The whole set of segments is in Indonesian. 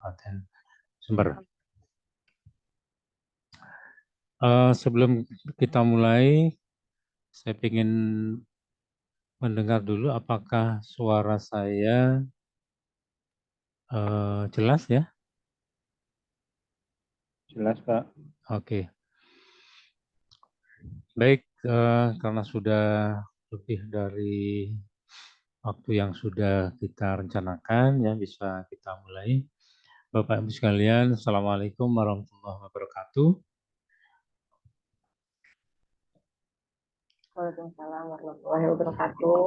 Kabupaten Jember. Sebelum kita mulai, saya ingin mendengar dulu apakah suara saya jelas ya? Jelas, Pak. Oke. Baik, karena sudah lebih dari waktu yang sudah kita rencanakan, ya bisa kita mulai. Bapak Ibu sekalian, Assalamualaikum warahmatullahi wabarakatuh. Waalaikumsalam warahmatullahi wabarakatuh.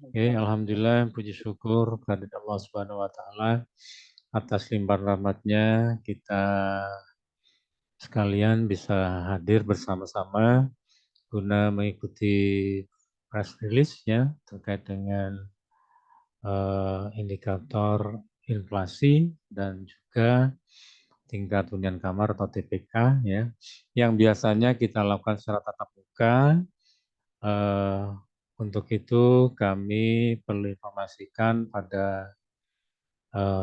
Oke, alhamdulillah, puji syukur kepada Allah Subhanahu wa taala atas limpahan rahmatnya kita sekalian bisa hadir bersama-sama guna mengikuti press release ya terkait dengan indikator inflasi dan juga tingkat hunian kamar atau TPK ya yang biasanya kita lakukan secara tatap muka. Untuk itu kami perlu informasikan pada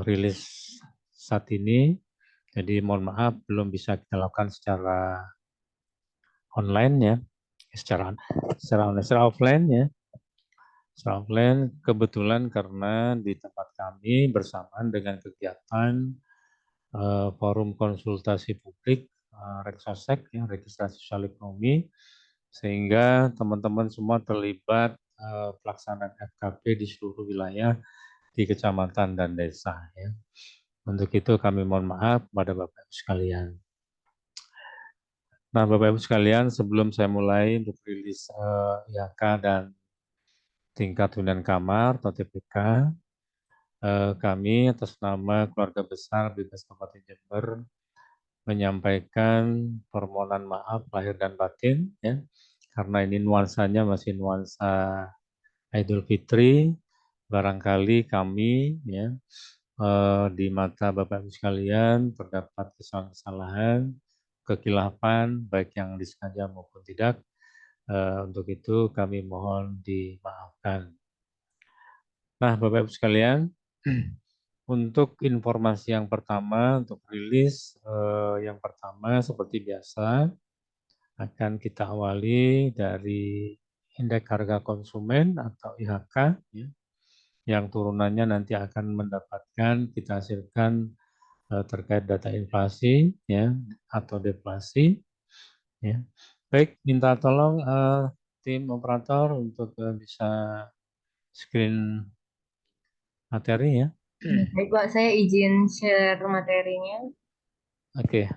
rilis saat ini. Jadi mohon maaf belum bisa kita lakukan secara online ya, secara online, secara offline ya. Secara offline kebetulan karena di tempat kami bersamaan dengan kegiatan forum konsultasi publik Reksosek ya, registrasi sosial ekonomi, sehingga teman-teman semua terlibat pelaksanaan FKP di seluruh wilayah di kecamatan dan desa ya. Untuk itu kami mohon maaf kepada Bapak Ibu sekalian. Nah, Bapak Ibu sekalian, sebelum saya mulai untuk rilis IHK dan tingkat hunian kamar atau TPK, kami atas nama keluarga besar Bebas Kabupaten Jember menyampaikan permohonan maaf lahir dan batin ya, karena ini nuansanya masih nuansa Idul Fitri. Barangkali kami ya di mata Bapak Ibu sekalian terdapat kesalahan-kesalahan, kekilafan baik yang disengaja maupun tidak. Untuk itu kami mohon dimaafkan. Nah, Bapak Ibu sekalian, untuk informasi yang pertama, untuk rilis yang pertama seperti biasa akan kita awali dari indeks harga konsumen atau IHK ya, yang turunannya nanti akan mendapatkan kita hasilkan terkait data inflasi ya atau deflasi ya. Baik, minta tolong tim operator untuk bisa screen materi ya. Baik Pak, saya izin share materinya. Oke.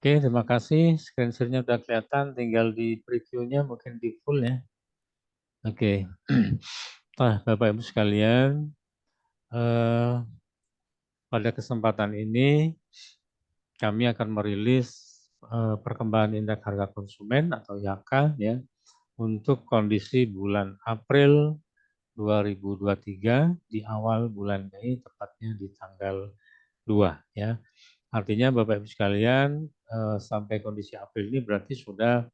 Oke, terima kasih. Screen share-nya sudah kelihatan, tinggal di preview-nya mungkin di full ya. Oke. Nah, Bapak Ibu sekalian, pada kesempatan ini kami akan merilis perkembangan indeks harga konsumen atau IHK ya untuk kondisi bulan April 2023 di awal bulan Mei, tepatnya di tanggal 2 ya. Artinya Bapak Ibu sekalian sampai kondisi April ini berarti sudah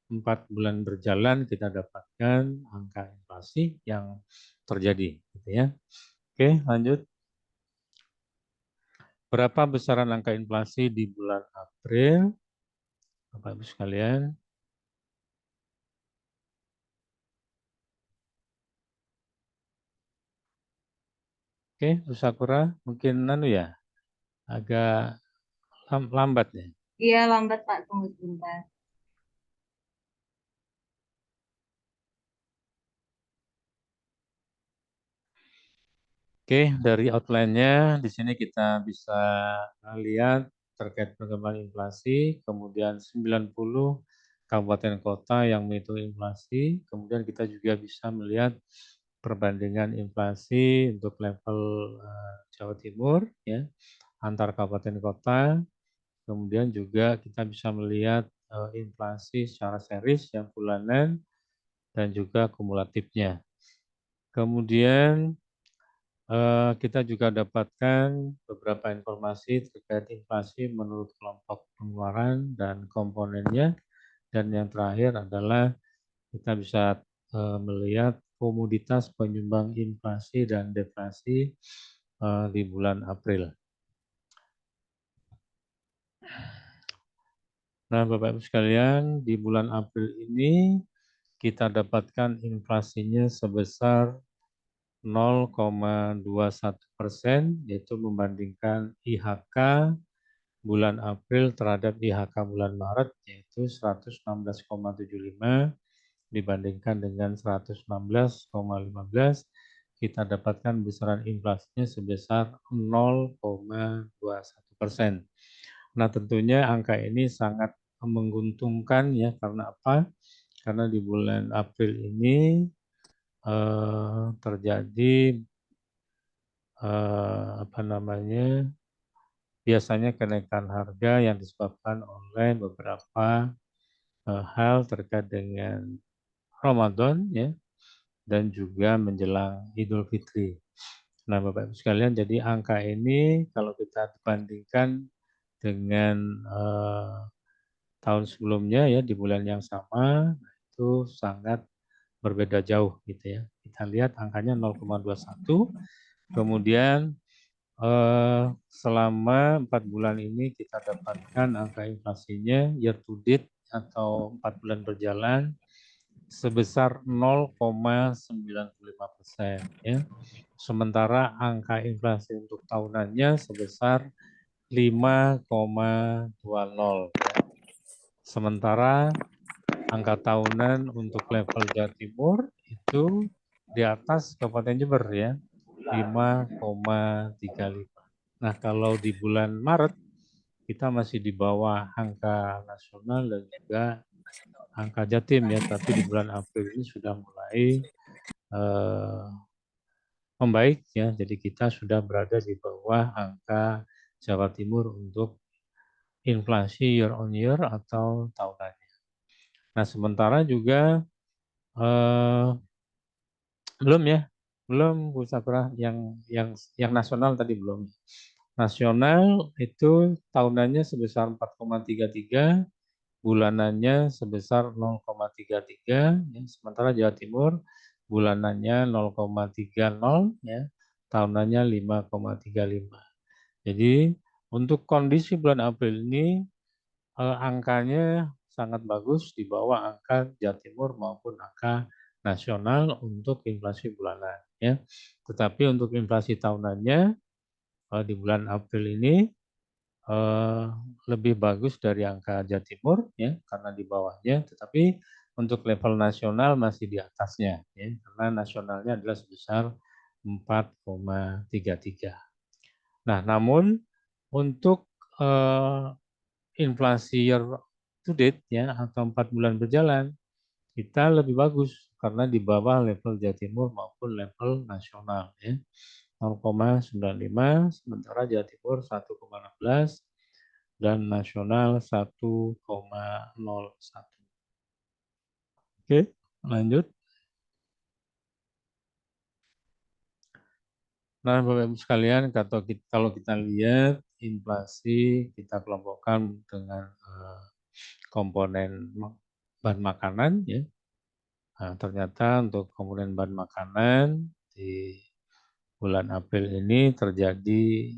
4 bulan berjalan kita dapatkan angka inflasi yang terjadi gitu ya. Oke, lanjut. Berapa besaran angka inflasi di bulan April? Bapak Ibu sekalian. Oke, Bu Sakura, mungkin ya agak lambat ya. Iya lambat Pak, tunggu sebentar. Oke, dari outline-nya di sini kita bisa lihat terkait perkembangan inflasi, kemudian 90 kabupaten kota yang menghitung inflasi, kemudian kita juga bisa melihat perbandingan inflasi untuk level Jawa Timur ya antar kabupaten kota, kemudian juga kita bisa melihat inflasi secara series yang bulanan dan juga kumulatifnya. Kemudian Kita juga dapatkan beberapa informasi terkait inflasi menurut kelompok pengeluaran dan komponennya. Dan yang terakhir adalah kita bisa melihat komoditas penyumbang inflasi dan deflasi di bulan April. Nah, Bapak Ibu sekalian, di bulan April ini kita dapatkan inflasinya sebesar 0,21%, yaitu membandingkan IHK bulan April terhadap IHK bulan Maret, yaitu 116,75 dibandingkan dengan 116,15, kita dapatkan besaran inflasinya sebesar 0,21%. Nah, tentunya angka ini sangat menguntungkan ya, karena apa? Karena di bulan April ini terjadi biasanya kenaikan harga yang disebabkan oleh beberapa hal terkait dengan Ramadan ya, dan juga menjelang Idul Fitri. Nah, Bapak Ibu sekalian, jadi angka ini kalau kita bandingkan dengan tahun sebelumnya ya di bulan yang sama itu sangat berbeda jauh gitu ya. Kita lihat angkanya 0,21. Kemudian selama 4 bulan ini kita dapatkan angka inflasinya year to date atau 4 bulan berjalan sebesar 0,95% ya. Sementara angka inflasi untuk tahunannya sebesar 5,20 ya. Sementara angka tahunan untuk level Jawa Timur itu di atas Kabupaten Jember ya, 5,35. Nah, kalau di bulan Maret kita masih di bawah angka nasional dan juga angka Jatim ya, tapi di bulan April ini sudah mulai membaik ya, jadi kita sudah berada di bawah angka Jawa Timur untuk inflasi year on year atau tahunannya. Nah, sementara juga belum ya, belum Bu Sabra yang nasional tadi belum. Nasional itu tahunannya sebesar 4,33, bulanannya sebesar 0,33, ya. Sementara Jawa Timur bulanannya 0,30 ya, tahunannya 5,35. Jadi untuk kondisi bulan April ini angkanya sangat bagus di bawah angka Jawa Timur maupun angka nasional untuk inflasi bulanan ya. Tetapi untuk inflasi tahunannya di bulan April ini lebih bagus dari angka Jawa Timur ya, karena di bawahnya, tetapi untuk level nasional masih di atasnya ya, karena nasionalnya adalah sebesar 4,33. Nah, namun untuk inflasi year to date ya atau 4 bulan berjalan kita lebih bagus karena di bawah level Jawa Timur maupun level nasional ya. 0,95, sementara Jawa Timur 1,16 dan nasional 1,01. Oke, lanjut. Nah, Bapak Ibu sekalian, kalau kita lihat inflasi kita kelompokkan dengan komponen bahan makanan ya. Nah, ternyata untuk komponen bahan makanan di bulan April ini terjadi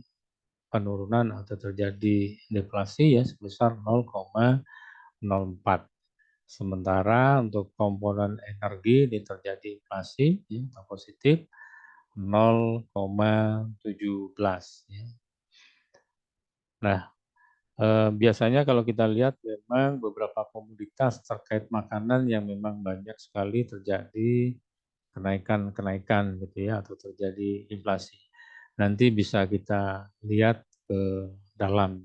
penurunan atau terjadi deflasi ya sebesar 0,04. Sementara untuk komponen energi ini terjadi inflasi ya, positif 0,17 ya. Nah, biasanya kalau kita lihat memang beberapa komoditas terkait makanan yang memang banyak sekali terjadi kenaikan gitu ya atau terjadi inflasi. Nanti bisa kita lihat ke dalam.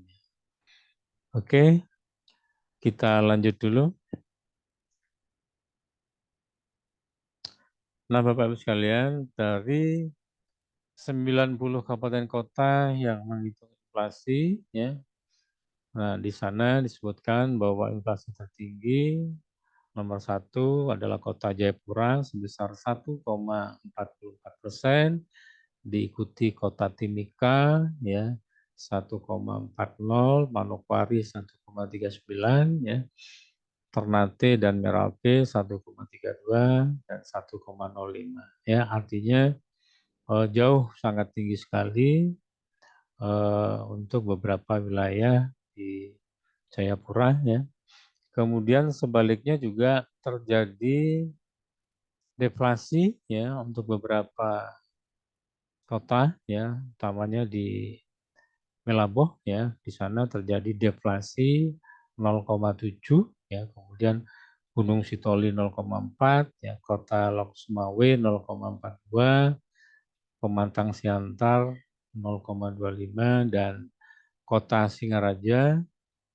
Oke, kita lanjut dulu. Nah, Bapak Ibu sekalian, dari 90 kabupaten kota yang menghitung inflasi ya. Nah, di sana disebutkan bahwa inflasi tertinggi nomor 1 adalah Kota Jayapura sebesar 1,44%, diikuti Kota Timika ya 1,40, Manokwari 1,39 ya. Ternate dan Merauke 1,32 dan 1,05 ya, artinya jauh sangat tinggi sekali untuk beberapa wilayah di Jayapura ya. Kemudian sebaliknya juga terjadi deflasi ya untuk beberapa kota ya, utamanya di Melaboh ya, di sana terjadi deflasi 0,7 ya, kemudian Gunung Sitoli 0,4 ya, Kota Lok Sumawe 0,42, Pemantang Siantar 0,25 dan Kota Singaraja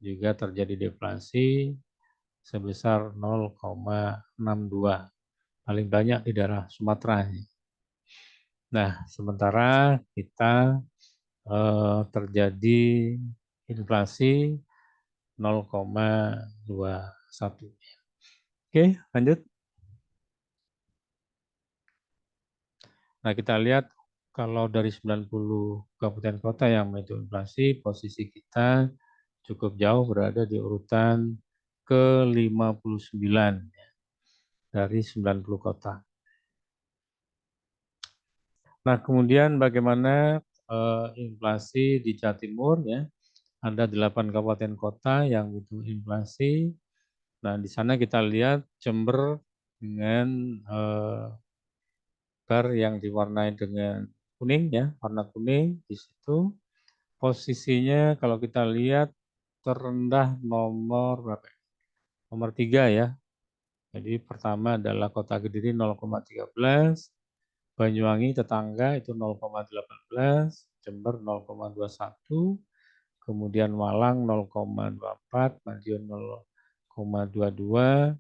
juga terjadi deflasi sebesar 0,62. Paling banyak di daerah Sumatera. Nah, sementara kita terjadi inflasi 0,21. Oke, lanjut. Nah, kita lihat kalau dari 90 kabupaten kota yang menghitung inflasi, posisi kita cukup jauh berada di urutan ke-59 dari 90 kota. Nah, kemudian bagaimana inflasi di Jawa Timur ya? Ada 8 kabupaten kota yang butuh inflasi. Nah, di sana kita lihat Jember dengan bar yang diwarnai dengan kuning ya, warna kuning di situ. Posisinya kalau kita lihat terendah nomor berapa? Nomor 3 ya. Jadi pertama adalah Kota Kediri 0,13, Banyuwangi tetangga itu 0,18, Jember 0,21, kemudian Malang 0,24, Madiun 0,22,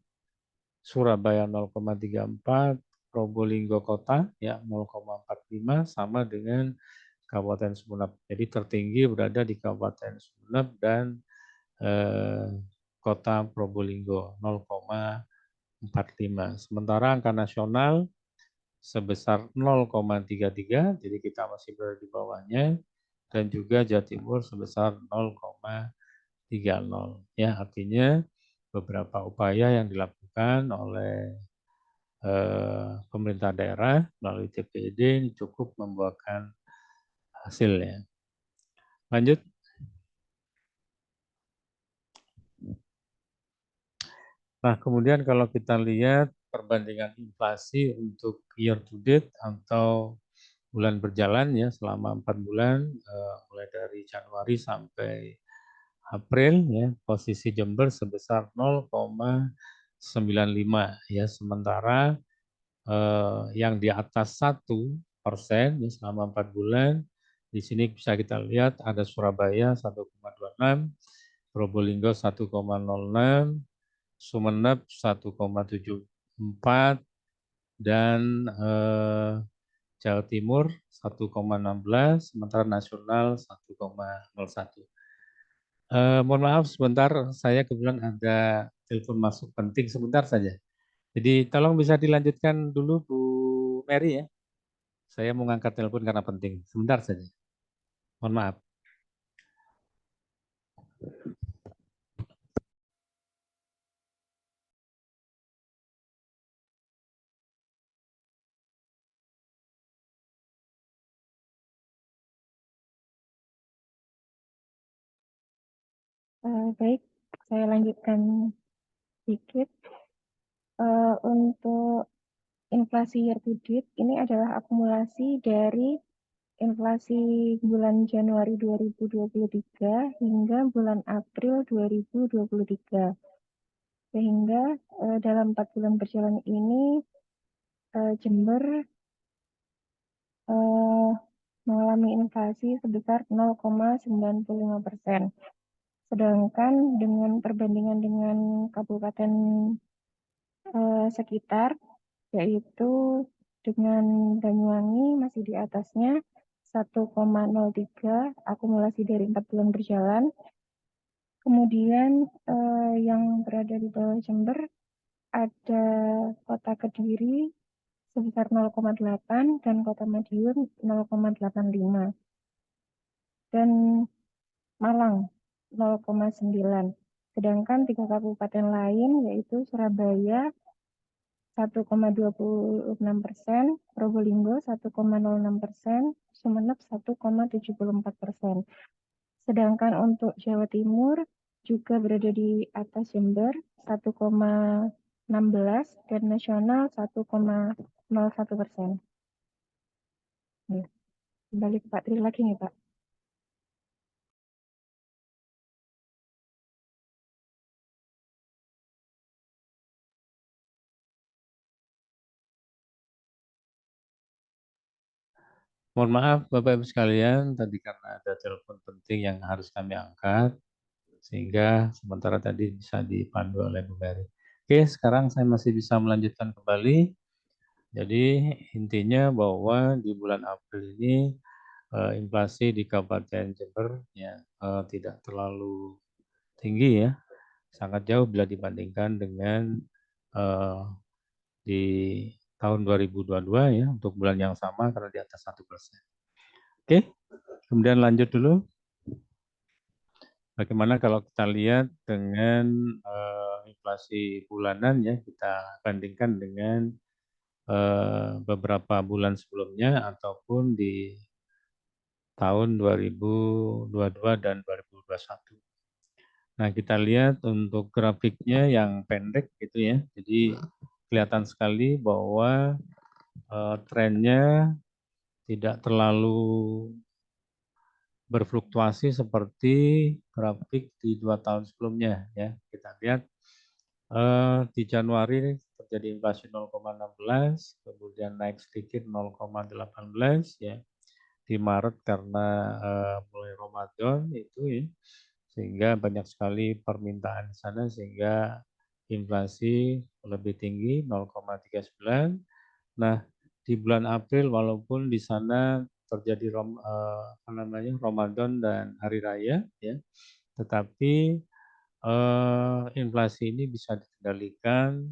Surabaya 0,34, Probolinggo Kota ya 0,45 sama dengan Kabupaten Sumeneb. Jadi tertinggi berada di Kabupaten Sumeneb dan Kota Probolinggo 0,45. Sementara angka nasional sebesar 0,33, jadi kita masih berada di bawahnya, dan juga Jawa Timur sebesar 0,30. Ya, artinya beberapa upaya yang dilakukan oleh pemerintah daerah melalui TPD ini cukup membuahkan hasil ya. Lanjut. Nah, kemudian kalau kita lihat perbandingan inflasi untuk year to date atau bulan berjalan ya selama 4 bulan mulai dari Januari sampai April ya, posisi Jember sebesar 0,95 ya, sementara yang di atas 1% ya, selama 4 bulan di sini bisa kita lihat ada Surabaya 1,26, Probolinggo 1,06, Sumeneb 1,74 dan Jawa Timur 1,16, sementara nasional 1,01. Mohon maaf sebentar, saya kebetulan ada telepon masuk penting sebentar saja. Jadi tolong bisa dilanjutkan dulu Bu Mary ya. Saya mau ngangkat telepon karena penting. Sebentar saja. Mohon maaf. Baik, saya lanjutkan sedikit. Untuk inflasi year to date, ini adalah akumulasi dari inflasi bulan Januari 2023 hingga bulan April 2023. Sehingga dalam 4 bulan berjalan ini, Jember mengalami inflasi sebesar 0,95%. Sedangkan dengan perbandingan dengan kabupaten sekitar, yaitu dengan Banyuwangi masih di atasnya 1,03 akumulasi dari 4 bulan berjalan. Kemudian yang berada di bawah Jember ada Kota Kediri sebesar 0,8 dan Kota Madiun 0,85 dan Malang 0,9. Sedangkan 3 kabupaten lain yaitu Surabaya 1,26%, Probolinggo 1,06%, Sumeneb 1,74%. Sedangkan untuk Jawa Timur juga berada di atas Jember 1,16 dan nasional 1,01%. Ya, kembali ke Pak Tri lagi nih Pak. Mohon maaf Bapak Ibu sekalian, tadi karena ada telepon penting yang harus kami angkat, sehingga sementara tadi bisa dipandu oleh Bu Mary. Oke, sekarang saya masih bisa melanjutkan kembali. Jadi intinya bahwa di bulan April ini inflasi di Kabupaten Jember ya tidak terlalu tinggi ya, sangat jauh bila dibandingkan dengan di tahun 2022 ya untuk bulan yang sama karena di atas 1%. Oke, kemudian lanjut dulu. Bagaimana kalau kita lihat dengan inflasi bulanan ya, kita bandingkan dengan beberapa bulan sebelumnya ataupun di tahun 2022 dan 2021. Nah, kita lihat untuk grafiknya yang pendek gitu ya. Jadi kelihatan sekali bahwa trennya tidak terlalu berfluktuasi seperti grafik di 2 tahun sebelumnya ya. Kita lihat di Januari terjadi inflasi 0,16, kemudian naik sedikit 0,18 ya. Di Maret karena mulai Ramadan itu ya, sehingga banyak sekali permintaan di sana sehingga inflasi lebih tinggi 0,39. Nah, di bulan April walaupun di sana terjadi Ramadan dan hari raya ya, tetapi inflasi ini bisa dikendalikan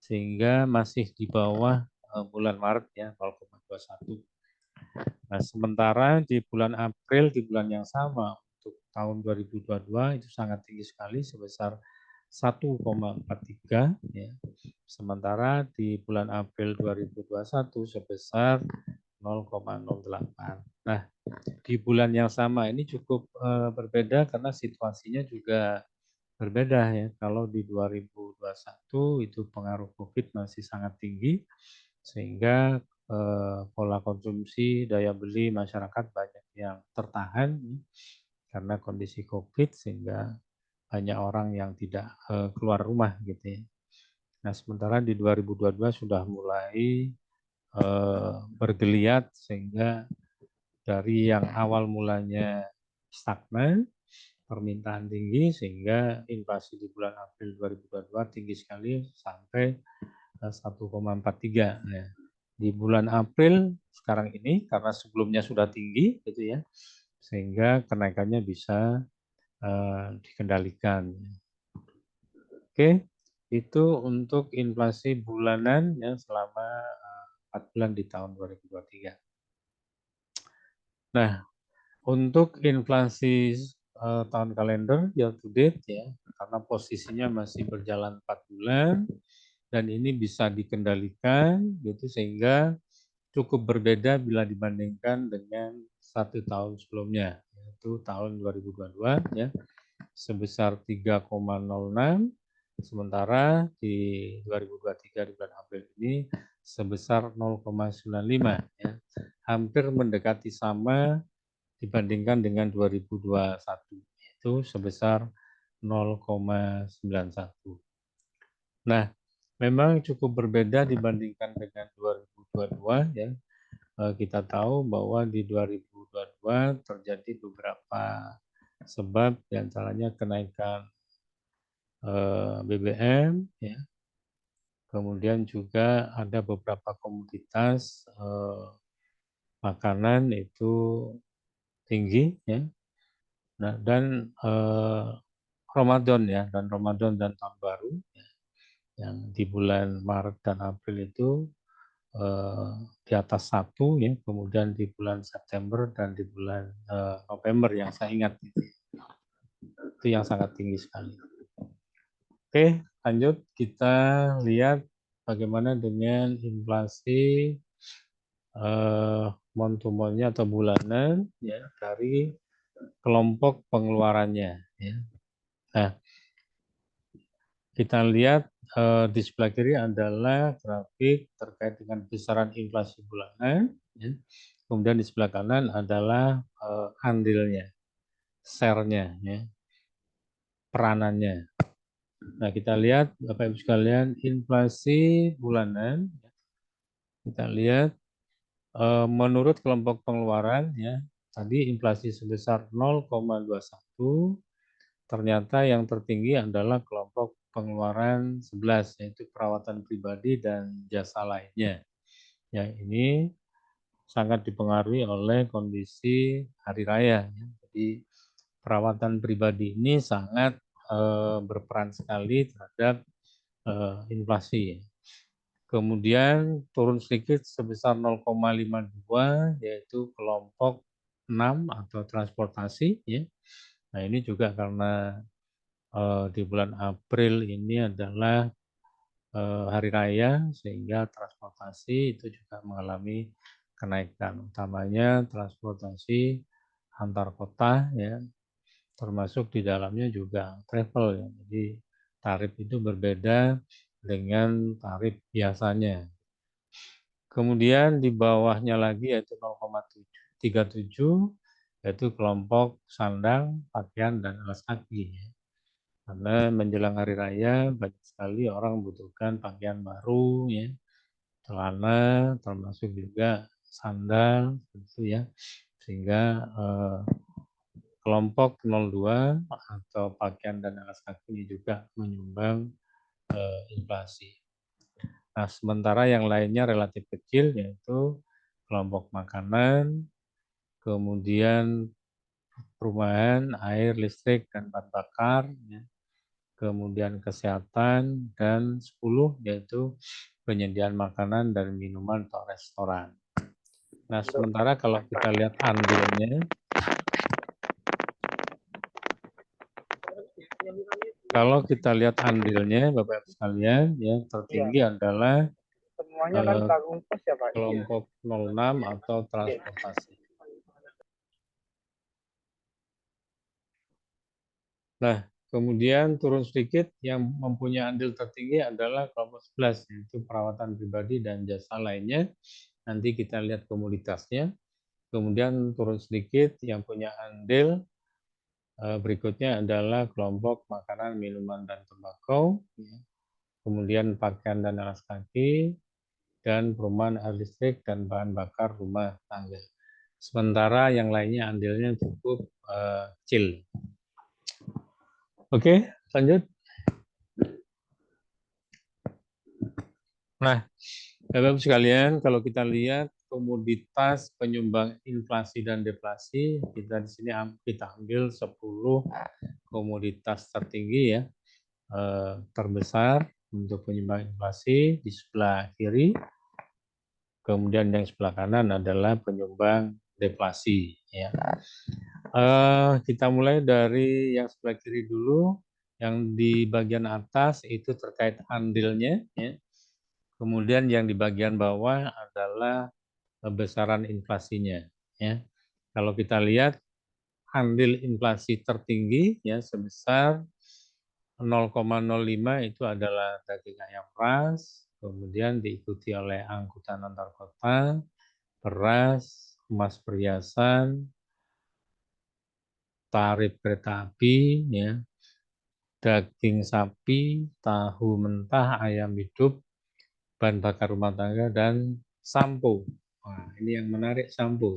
sehingga masih di bawah bulan Maret ya 0,21. Nah, sementara di bulan April di bulan yang sama untuk tahun 2022 itu sangat tinggi sekali sebesar 1,43 ya. Sementara di bulan April 2021 sebesar 0,08. Nah, di bulan yang sama ini cukup berbeda karena situasinya juga berbeda ya. Kalau di 2021 itu pengaruh COVID masih sangat tinggi sehingga pola konsumsi, daya beli masyarakat banyak yang tertahan karena kondisi COVID sehingga banyak orang yang tidak keluar rumah gitu ya. Nah, sementara di 2022 sudah mulai bergeliat sehingga dari yang awal mulanya stagnan, permintaan tinggi sehingga inflasi di bulan April 2022 tinggi sekali sampai 1,43. Ya. Di bulan April sekarang ini karena sebelumnya sudah tinggi gitu ya, sehingga kenaikannya bisa dikendalikan. Oke, itu untuk inflasi bulanan yang selama 4 bulan di tahun 2023. Nah, untuk inflasi tahun kalender year to date ya, karena posisinya masih berjalan 4 bulan dan ini bisa dikendalikan gitu sehingga cukup berbeda bila dibandingkan dengan 1 tahun sebelumnya, yaitu tahun 2022 ya sebesar 3,06, sementara di 2023 di bulan April ini sebesar 0,95 ya. Hampir mendekati sama dibandingkan dengan 2021 itu sebesar 0,91. Nah, memang cukup berbeda dibandingkan dengan 2022 ya. Kita tahu bahwa di 2022 terjadi beberapa sebab diantaranya kenaikan BBM ya. Kemudian juga ada beberapa komoditas makanan itu tinggi ya. Nah, dan Ramadan ya, dan Ramadan dan Tahun Baru ya, yang di bulan Maret dan April itu di atas 1 ya, kemudian di bulan September dan di bulan November yang saya ingat itu yang sangat tinggi sekali. Oke, lanjut kita lihat bagaimana dengan inflasi month-to-month-nya atau bulanan ya dari kelompok pengeluarannya ya. Nah, kita lihat di sebelah kiri adalah grafik terkait dengan besaran inflasi bulanan ya. Kemudian di sebelah kanan adalah andilnya, share-nya ya, peranannya. Nah, kita lihat Bapak Ibu sekalian inflasi bulanan kita lihat menurut kelompok pengeluaran ya, tadi inflasi sebesar 0,21, ternyata yang tertinggi adalah kelompok pengeluaran 11 yaitu perawatan pribadi dan jasa lainnya. Ya, ini sangat dipengaruhi oleh kondisi hari raya. Jadi perawatan pribadi ini sangat berperan sekali terhadap inflasi. Kemudian turun sedikit sebesar 0,52 yaitu kelompok 6 atau transportasi ya. Nah, ini juga karena di bulan April ini adalah hari raya sehingga transportasi itu juga mengalami kenaikan, utamanya transportasi antar kota ya, termasuk di dalamnya juga travel ya. Jadi tarif itu berbeda dengan tarif biasanya. Kemudian di bawahnya lagi yaitu 0,37 yaitu kelompok sandang, pakaian dan alas kaki. Karena menjelang hari raya banyak sekali orang membutuhkan pakaian baru ya, celana termasuk juga sandal gitu ya. Sehingga kelompok 02 atau pakaian dan alas kaki ini juga menyumbang inflasi. Nah, sementara yang lainnya relatif kecil yaitu kelompok makanan, kemudian perumahan, air, listrik, dan bahan bakar, ya. Kemudian kesehatan, dan 10 yaitu penyediaan makanan dan minuman atau restoran. Nah, sementara kalau kita lihat andilnya, Bapak Ibu sekalian, ya tertinggi adalah kelompok 06 atau transportasi. Nah, kemudian turun sedikit yang mempunyai andil tertinggi adalah kelompok 11, yaitu perawatan pribadi dan jasa lainnya. Nanti kita lihat komoditasnya. Kemudian turun sedikit yang punya andil berikutnya adalah kelompok makanan, minuman, dan tembakau. Kemudian pakaian dan alas kaki, dan perumahan, air listrik, dan bahan bakar rumah tangga. Sementara yang lainnya andilnya cukup kecil. Oke, lanjut. Nah, Bapak-Ibu sekalian, kalau kita lihat komoditas penyumbang inflasi dan deflasi, kita di sini kita ambil 10 komoditas tertinggi ya, terbesar untuk penyumbang inflasi di sebelah kiri. Kemudian yang sebelah kanan adalah penyumbang deflasi. Ya. Kita mulai dari yang sebelah kiri dulu, yang di bagian atas itu terkait andilnya. Ya. Kemudian yang di bagian bawah adalah besaran inflasinya. Ya. Kalau kita lihat andil inflasi tertinggi ya sebesar 0,05 itu adalah daging ayam ras, kemudian diikuti oleh angkutan antar kota, beras, emas perhiasan, tarif kereta api, ya, daging sapi, tahu mentah, ayam hidup, bahan bakar rumah tangga, dan sampo. Wah, ini yang menarik sampo.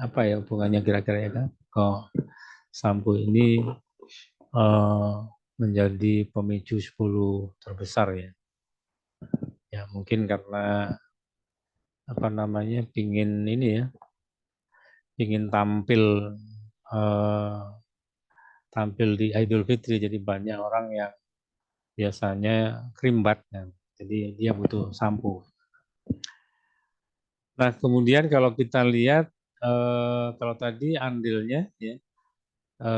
Apa ya hubungannya kira-kira ya kan? Kok sampo ini menjadi pemicu 10 terbesar ya. Ya mungkin karena apa namanya pingin ini ya, pingin tampil di Idul Fitri, jadi banyak orang yang biasanya krimbat, ya. Jadi dia butuh sampo. Nah, kemudian kalau kita lihat kalau tadi andilnya ya,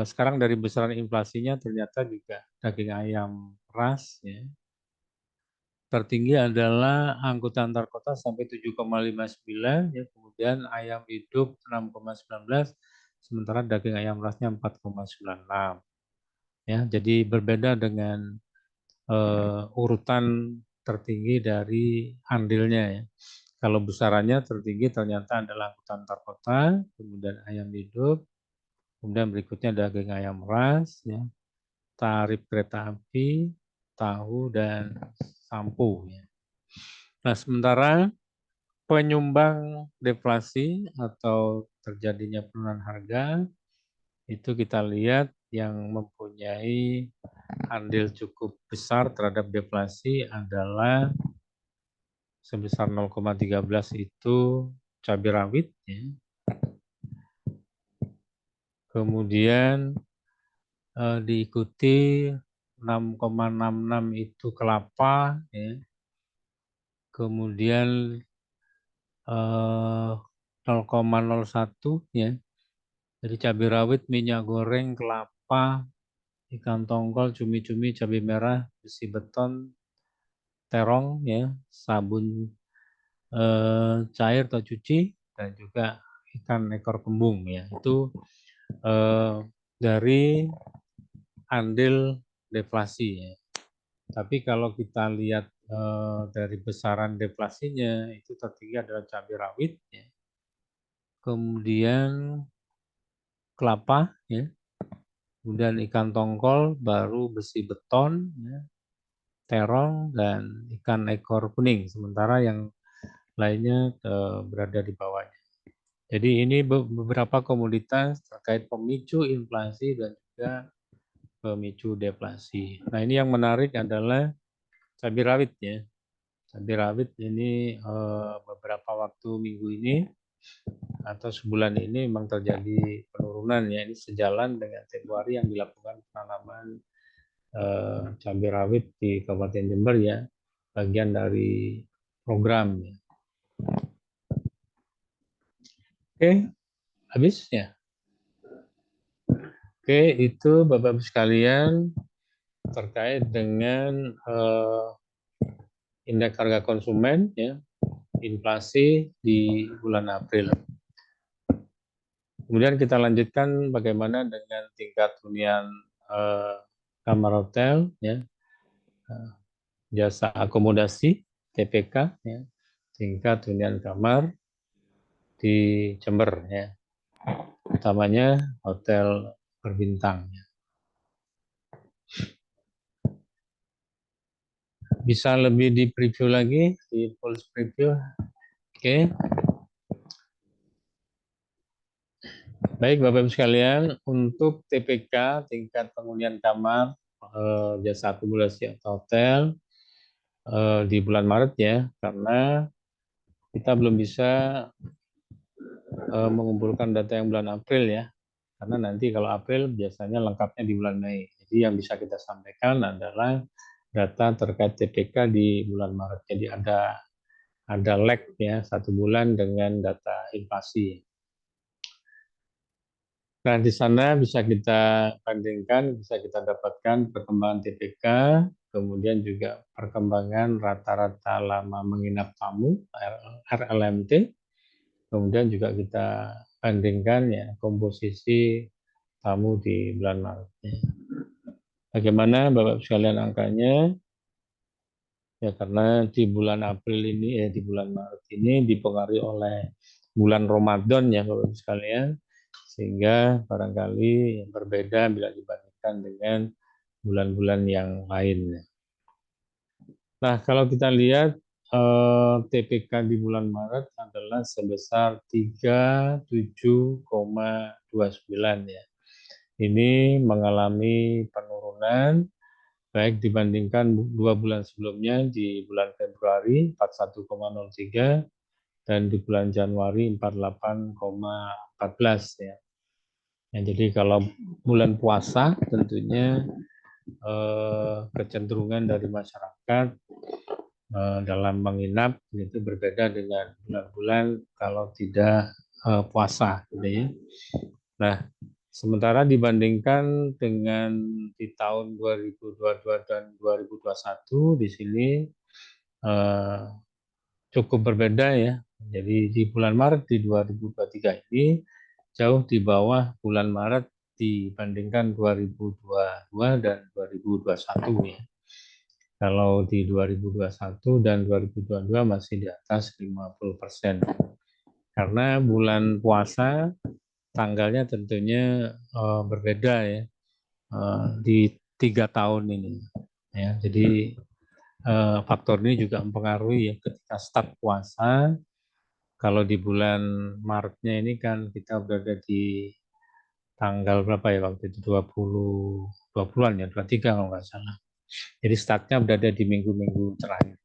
sekarang dari besaran inflasinya ternyata juga daging ayam ras ya. Tertinggi adalah angkutan antar kota sampai 7,59 ya, kemudian ayam hidup 6,19, sementara daging ayam rasnya 4,96 ya. Jadi berbeda dengan urutan tertinggi dari andilnya ya. Kalau besarannya tertinggi ternyata adalah angkutan antar kota, kemudian ayam hidup, kemudian berikutnya daging ayam ras, ya, tarif kereta api, tahu, dan sampo. Ya. Nah, sementara penyumbang deflasi atau terjadinya penurunan harga, itu kita lihat yang mempunyai andil cukup besar terhadap deflasi adalah sebesar 0,13 itu cabai rawit, ya. Kemudian diikuti 6,66 itu kelapa, ya. Kemudian 0,01 ya, jadi cabai rawit, minyak goreng, kelapa, ikan tongkol, cumi-cumi, cabai merah, besi beton, terong, ya, sabun cair atau cuci, dan juga ikan ekor kembung ya. Itu dari andil deflasi ya. Tapi kalau kita lihat dari besaran deflasinya itu tertinggi adalah cabai rawit ya. Kemudian kelapa ya. Kemudian ikan tongkol, baru besi beton ya, terong, dan ikan ekor kuning. Sementara yang lainnya berada di bawahnya. Jadi ini beberapa komoditas terkait pemicu inflasi dan juga pemicu deflasi. Nah, ini yang menarik adalah cabai rawit ya. Cabai rawit ini beberapa waktu minggu ini atau sebulan ini memang terjadi penurunan ya. Ini sejalan dengan tempo hari yang dilakukan penanaman cabai rawit di Kabupaten Jember ya, bagian dari program ya. Oke, habis ya. Oke, itu Bapak-Ibu sekalian terkait dengan indeks harga konsumen ya, inflasi di bulan April. Kemudian kita lanjutkan bagaimana dengan tingkat hunian kamar hotel ya, jasa akomodasi TPK ya, tingkat hunian kamar di Jember ya, utamanya hotel berbintang. Bisa lebih di preview lagi, di pulse preview. Oke. Baik Bapak Ibu sekalian, untuk TPK tingkat penghunian kamar jasa akomodasi atau hotel di bulan Maret ya, karena kita belum bisa mengumpulkan data yang bulan April ya, karena nanti kalau April biasanya lengkapnya di bulan Mei. Jadi yang bisa kita sampaikan adalah data terkait TPK di bulan Maret. Jadi ada lag ya, 1 bulan dengan data inflasi. Nah, di sana bisa kita bandingkan, bisa kita dapatkan perkembangan TPK, kemudian juga perkembangan rata-rata lama menginap tamu, RLMT, kemudian juga kita bandingkan ya komposisi tamu di bulan Maret. Bagaimana Bapak sekalian angkanya? Ya, karena di bulan April ini, di bulan Maret ini dipengaruhi oleh bulan Ramadan ya Bapak sekalian, sehingga barangkali berbeda bila dibandingkan dengan bulan-bulan yang lain. Nah, kalau kita lihat TPK di bulan Maret adalah sebesar 37,29 ya. Ini mengalami penurunan baik dibandingkan 2 bulan sebelumnya di bulan Februari 41,03 dan di bulan Januari 48,14 ya. Ya, jadi kalau bulan puasa tentunya kecenderungan dari masyarakat dalam menginap itu berbeda dengan bulan-bulan kalau tidak puasa, gitu ya. Nah, sementara dibandingkan dengan di tahun 2022 dan 2021 di sini cukup berbeda ya. Jadi di bulan Maret di 2023 ini jauh di bawah bulan Maret dibandingkan 2022 dan 2021 ya. Kalau di 2021 dan 2022 masih di atas 50%. Karena bulan puasa tanggalnya tentunya berbeda ya di 3 tahun ini. Ya, jadi faktor ini juga mempengaruhi ya ketika start puasa. Kalau di bulan Maretnya ini kan kita berada di tanggal berapa ya waktu itu 20-an ya 23 kalau nggak salah. Jadi startnya berada di minggu-minggu terakhir.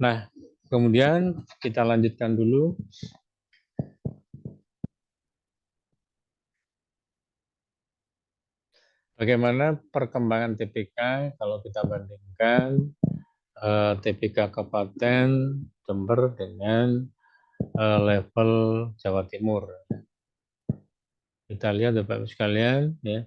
Nah, kemudian kita lanjutkan dulu. Bagaimana perkembangan TPK kalau kita bandingkan TPK Kabupaten Jember dengan level Jawa Timur. Kita lihat Bapak Ibu sekalian ya.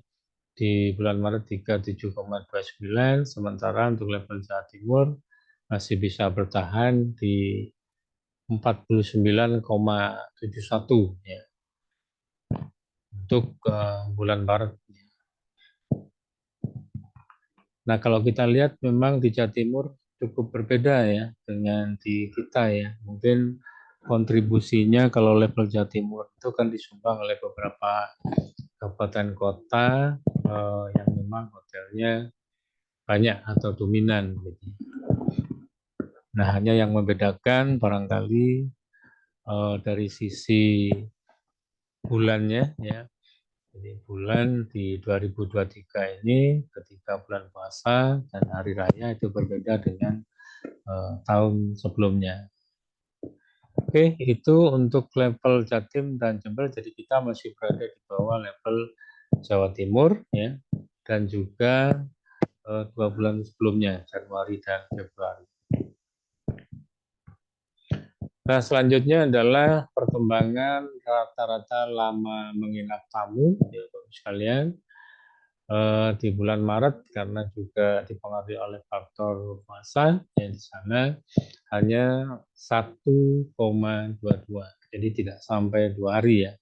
Di bulan Maret 37,29, sementara untuk level Jawa Timur masih bisa bertahan di 49,71 ya untuk bulan Maret. Nah, kalau kita lihat memang di Jawa Timur cukup berbeda ya dengan di kita ya. Mungkin kontribusinya kalau level Jawa Timur itu kan disumbang oleh beberapa kabupaten kota yang memang hotelnya banyak atau dominan. Gitu. Nah, hanya yang membedakan barangkali dari sisi bulannya ya. Jadi bulan di 2023 ini ketika bulan puasa dan hari raya itu berbeda dengan tahun sebelumnya. Oke, itu untuk level Jatim dan Jember. Jadi kita masih berada di bawah level Jawa Timur ya, dan juga 2 bulan sebelumnya Januari dan Februari. Nah, selanjutnya adalah perkembangan rata-rata lama menginap tamu, ya Bapak sekalian. Di bulan Maret karena juga dipengaruhi oleh faktor puasa, ya di sana hanya 1,22. Jadi tidak sampai 2 hari ya.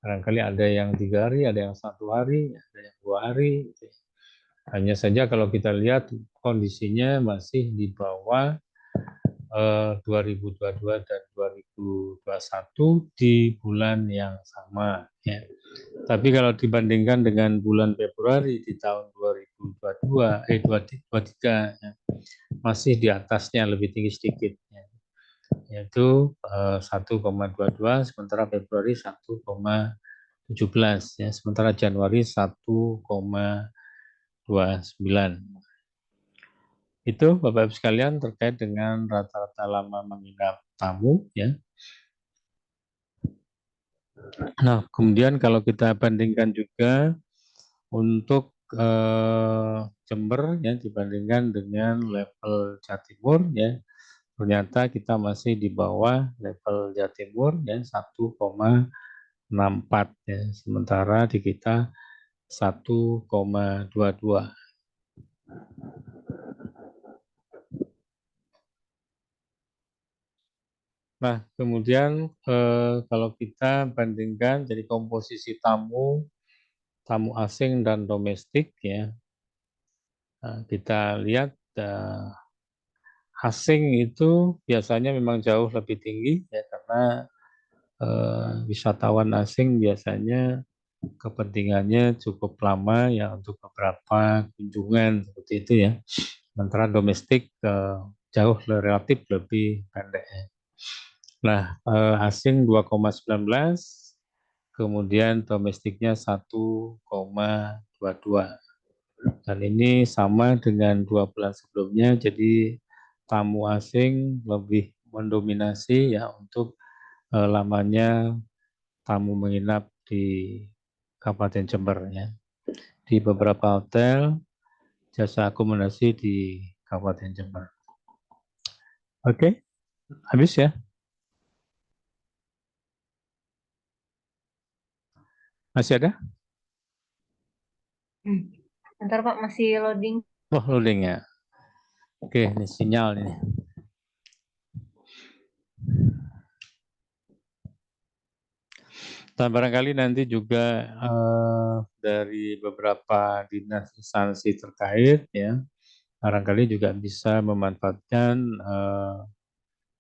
Barangkali ada yang 3 hari, ada yang 1 hari, ada yang 2 hari. Gitu. Hanya saja kalau kita lihat kondisinya masih di bawah 2022 dan 2021 di bulan yang sama. Ya. Tapi kalau dibandingkan dengan bulan Februari di tahun 2023 ya, masih di atasnya lebih tinggi sedikit. Ya. Yaitu 1,22, sementara Februari 1,17, ya. Sementara Januari 1,29. Itu Bapak Ibu sekalian terkait dengan rata-rata lama menginap tamu ya. Nah, kemudian kalau kita bandingkan juga untuk Jember ya dibandingkan dengan level Jawa Timur ya. Ternyata kita masih di bawah level Jawa Timur ya 1,64 ya. Sementara di kita 1,22. Nah, kemudian kalau kita bandingkan jadi komposisi tamu asing dan domestik ya, kita lihat asing itu biasanya memang jauh lebih tinggi ya karena wisatawan asing biasanya kepentingannya cukup lama ya untuk beberapa kunjungan seperti itu ya. Sementara domestik jauh relatif lebih pendek. Ya. Nah, asing 2,19, kemudian domestiknya 1,22. Dan ini sama dengan 2 bulan sebelumnya, jadi tamu asing lebih mendominasi ya untuk lamanya tamu menginap di Kabupaten Jember ya. Di beberapa hotel, jasa akomodasi di Kabupaten Jember. Oke, habis ya? Masih ada? Bentar Pak, masih loading. Oh, loading ya. Oke, ini sinyal ini. Dan barangkali nanti juga dari beberapa dinas instansi terkait ya, barangkali juga bisa memanfaatkan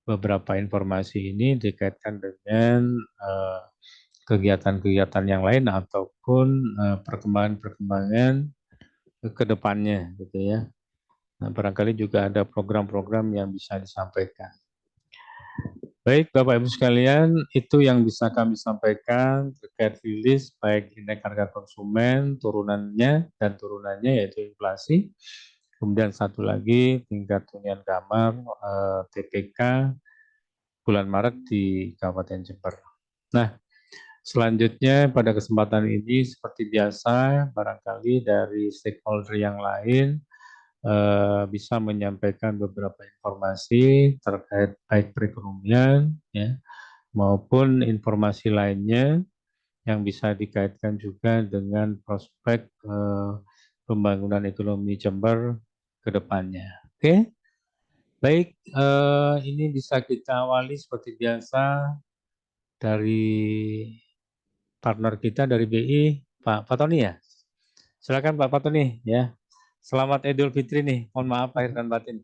beberapa informasi ini dikaitkan dengan kegiatan-kegiatan yang lain ataupun perkembangan-perkembangan ke depannya gitu ya. Nah, barangkali juga ada program-program yang bisa disampaikan. Baik, Bapak Ibu sekalian, itu yang bisa kami sampaikan terkait rilis baik indeks harga konsumen, turunannya dan turunannya yaitu inflasi. Kemudian satu lagi tingkat hunian kamar TPK bulan Maret di Kabupaten Jember. Nah, selanjutnya pada kesempatan ini seperti biasa barangkali dari stakeholder yang lain bisa menyampaikan beberapa informasi terkait baik perekonomian ya maupun informasi lainnya yang bisa dikaitkan juga dengan prospek pembangunan ekonomi Jember ke depannya. Oke, baik, ini bisa kita awali seperti biasa dari partner kita dari BI, Pak Tony ya. Silakan Pak Tony ya. Selamat Idul Fitri nih. Mohon maaf lahir dan batin.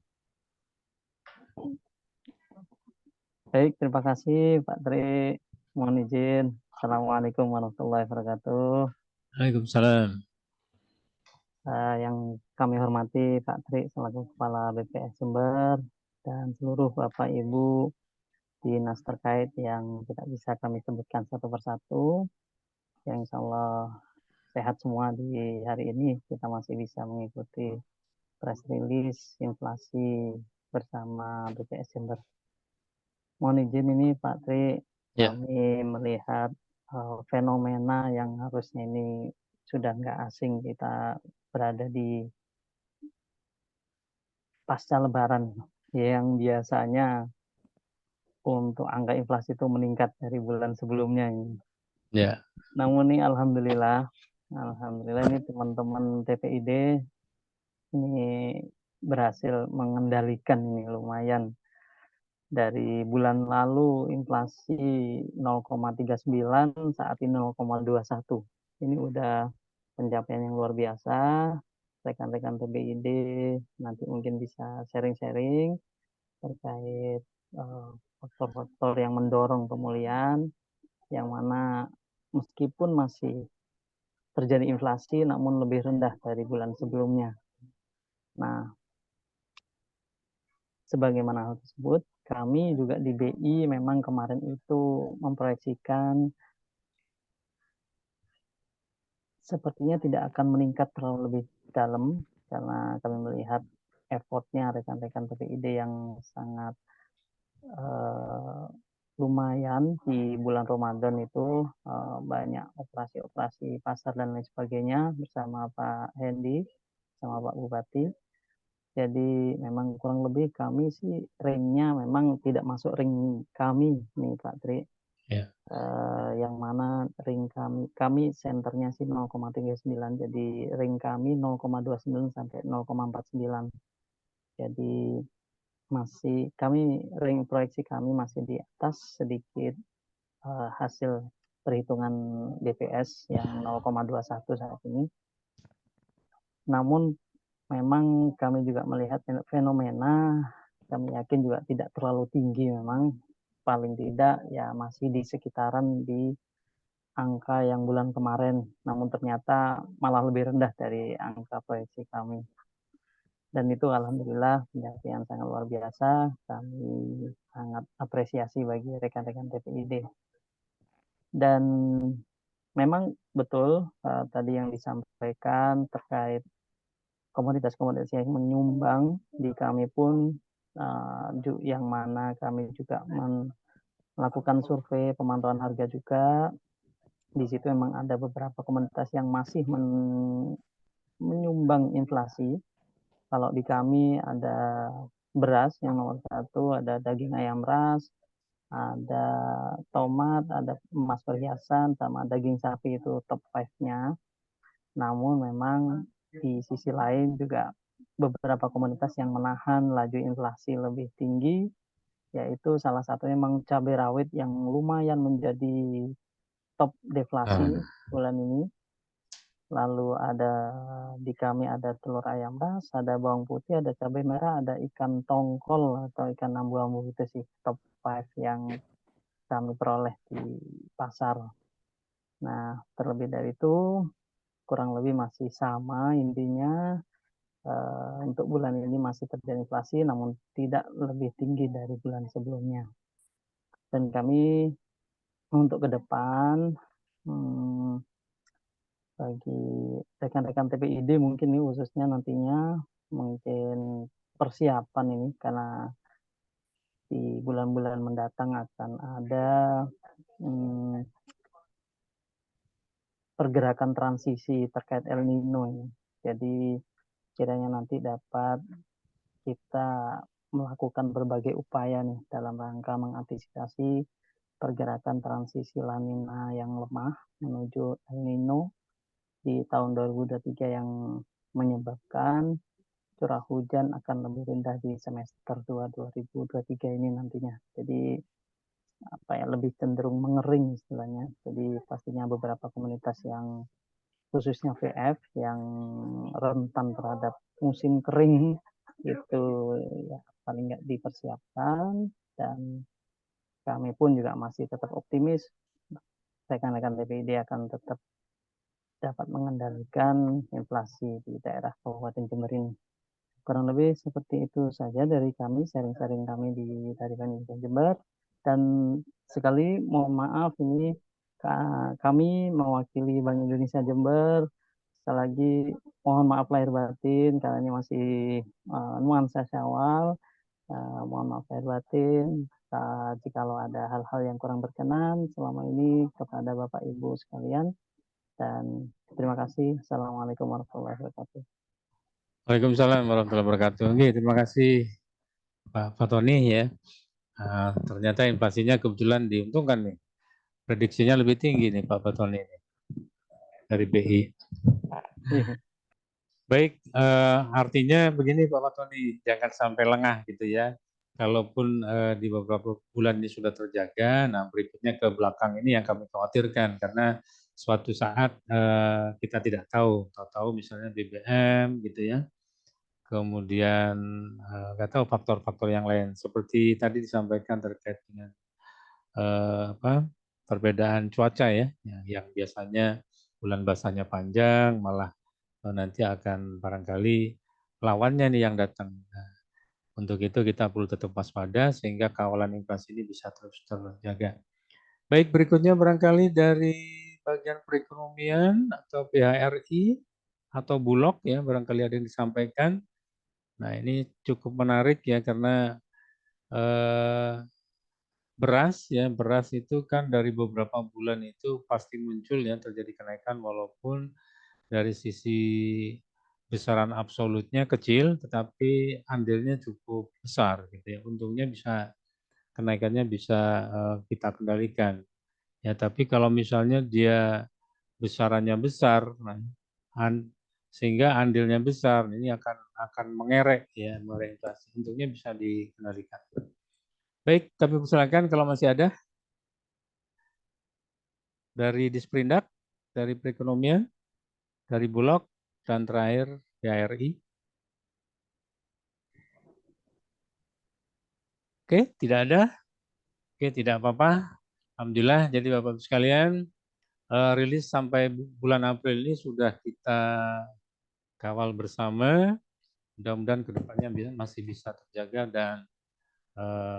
Baik, terima kasih Pak Tri. Mohon izin. Assalamualaikum warahmatullahi wabarakatuh. Waalaikumsalam. Yang kami hormati Pak Tri selaku Kepala BPS Jember dan seluruh Bapak Ibu dinas terkait yang tidak bisa kami sebutkan satu persatu. Yang insya Allah sehat semua di hari ini. Kita masih bisa mengikuti press release inflasi bersama BPS Jember. Mohon izin ini Pak Tri, kami melihat fenomena yang harusnya ini sudah nggak asing, kita berada di pasca Lebaran yang biasanya untuk angka inflasi itu meningkat dari bulan sebelumnya. Ya. Namun ini alhamdulillah ini teman-teman TPID ini berhasil mengendalikan ini lumayan. Dari bulan lalu inflasi 0,39, saat ini 0,21. Ini udah pencapaian yang luar biasa. Rekan-rekan TBID nanti mungkin bisa sharing-sharing terkait faktor-faktor yang mendorong pemulihan, yang mana meskipun masih terjadi inflasi namun lebih rendah dari bulan sebelumnya. Nah, sebagaimana hal tersebut, kami juga di BI memang kemarin itu memproyeksikan sepertinya tidak akan meningkat terlalu lebih dalam karena kami melihat effortnya rekan-rekan TPID yang sangat lumayan di bulan Ramadan itu, banyak operasi-operasi pasar dan lain sebagainya bersama Pak Hendy, sama Pak Bupati. Jadi memang kurang lebih kami sih ringnya memang tidak masuk ring kami nih Pak Tri. Ya. Yang mana ring kami senternya sih 0,39, jadi ring kami 0,29 sampai 0,49. Jadi masih ring proyeksi kami masih di atas sedikit hasil perhitungan BPS yang 0,21 saat ini. Namun memang kami juga melihat fenomena, kami yakin juga tidak terlalu tinggi memang, paling tidak ya masih di sekitaran di angka yang bulan kemarin, namun ternyata malah lebih rendah dari angka proyeksi kami. Dan itu alhamdulillah pencapaian sangat luar biasa, kami sangat apresiasi bagi rekan-rekan TPID. Dan memang betul tadi yang disampaikan terkait komoditas-komoditas yang menyumbang di kami pun, yang mana kami juga melakukan survei pemantauan harga juga. Di situ memang ada beberapa komoditas yang masih menyumbang inflasi, Kalau di kami ada beras yang nomor 1, ada daging ayam ras, ada tomat, ada emas perhiasan, sama daging sapi itu top 5-nya. Namun memang di sisi lain juga beberapa komunitas yang menahan laju inflasi lebih tinggi, yaitu salah satunya memang cabai rawit yang lumayan menjadi top deflasi bulan ini. Lalu ada di kami ada telur ayam ras, ada bawang putih, ada cabai merah, ada ikan tongkol atau ikan ambu-ambu, itu sih top 5 yang kami peroleh di pasar. Nah, terlebih dari itu kurang lebih masih sama intinya. Untuk bulan ini masih terjadi inflasi, namun tidak lebih tinggi dari bulan sebelumnya. Dan kami untuk ke depan, bagi rekan-rekan TPID mungkin ini khususnya nantinya mungkin persiapan ini, karena di bulan-bulan mendatang akan ada pergerakan transisi terkait El Nino ini. Jadi kiranya nanti dapat kita melakukan berbagai upaya nih dalam rangka mengantisipasi pergerakan transisi La Nina yang lemah menuju El Nino di tahun 2023 yang menyebabkan curah hujan akan lebih rendah di semester 2 2023 ini nantinya. Jadi lebih cenderung mengering istilahnya. Jadi pastinya beberapa komunitas yang khususnya VF yang rentan terhadap musim kering itu ya paling nggak dipersiapkan, dan kami pun juga masih tetap optimis rekan-rekan TPID akan tetap dapat mengendalikan inflasi di daerah Kabupaten Jember ini. Kurang lebih seperti itu saja dari kami, sharing-sharing kami dari Bank Jember. Dan sekali mohon maaf ini kami mewakili Bank Indonesia Jember. Sekali lagi mohon maaf lahir batin karena ini masih nuansa Syawal. Mohon maaf lahir batin jikalau ada hal-hal yang kurang berkenan selama ini kepada Bapak Ibu sekalian. Dan terima kasih. Assalamualaikum warahmatullahi wabarakatuh. Waalaikumsalam warahmatullahi wabarakatuh. Oke, terima kasih Pak Fatoni ya. Ternyata inflasinya kebetulan diuntungkan nih. Prediksinya lebih tinggi nih Pak Fatoni ini dari BI. Baik, artinya begini Pak Fatoni, jangan sampai lengah gitu ya. Kalaupun di beberapa bulan ini sudah terjaga, nah berikutnya ke belakang ini yang kami khawatirkan karena suatu saat kita tidak tahu misalnya BBM gitu ya, kemudian nggak tahu faktor-faktor yang lain seperti tadi disampaikan terkait dengan perbedaan cuaca ya, yang biasanya bulan basahnya panjang malah nanti akan barangkali lawannya nih yang datang. Nah, untuk itu kita perlu tetap waspada sehingga kawalan inflasi ini bisa terus terjaga. Baik, berikutnya barangkali dari bagian perekonomian atau PHRI atau Bulog ya, barangkali ada yang disampaikan. Nah, ini cukup menarik ya karena beras itu kan dari beberapa bulan itu pasti muncul ya terjadi kenaikan walaupun dari sisi besaran absolutnya kecil tetapi andilnya cukup besar gitu ya. Untungnya bisa kenaikannya bisa kita kendalikan. Ya, tapi kalau misalnya dia besarannya besar, nah, sehingga andilnya besar, ini akan mengerek ya, mengerek inflasi. Untungnya bisa dikendalikan. Baik, kami persilakan kalau masih ada dari Disperindak, dari perekonomian, dari Bulog, dan terakhir PHRI. Oke, tidak ada. Oke, tidak apa-apa. Alhamdulillah, jadi Bapak-Ibu sekalian, rilis sampai bulan April ini sudah kita kawal bersama. Mudah-mudahan kedepannya masih bisa terjaga dan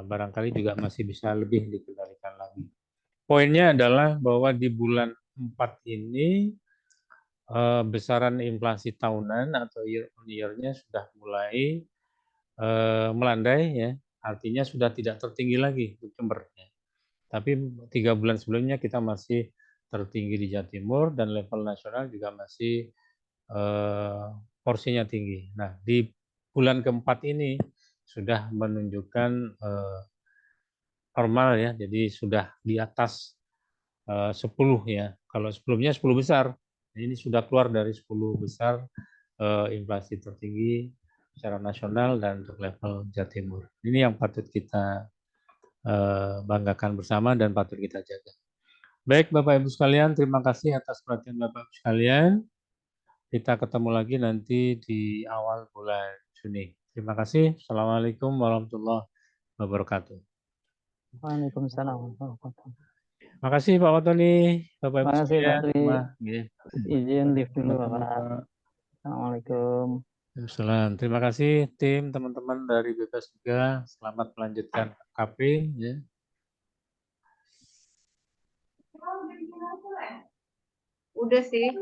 barangkali juga masih bisa lebih dikendalikan lagi. Poinnya adalah bahwa di bulan 4 ini besaran inflasi tahunan atau year on year-nya sudah mulai melandai ya, artinya sudah tidak tertinggi lagi di Jember. Ya. Tapi 3 bulan sebelumnya kita masih tertinggi di Jawa Timur dan level nasional juga masih porsinya tinggi. Nah, di bulan keempat ini sudah menunjukkan normal ya, jadi sudah di atas 10 ya. Kalau sebelumnya 10 besar, ini sudah keluar dari 10 besar inflasi tertinggi secara nasional dan untuk level Jawa Timur. Ini yang patut kita banggakan bersama dan patut kita jaga. Baik Bapak Ibu sekalian, terima kasih atas perhatian Bapak Ibu sekalian. Kita ketemu lagi nanti di awal bulan Juni. Terima kasih. Assalamualaikum warahmatullahi wabarakatuh. Waalaikumsalam warahmatullahi wabarakatuh. Terima kasih Pak Watoni, Bapak Ibu Terima kasih Pak sekalian. Tri. Ya. Izin live dulu Sama-sama, Bapak. Pak. Assalamualaikum. Waalaikumsalam. Terima kasih tim teman-teman dari BPS juga. Selamat melanjutkan KP. Ya. Udah sih.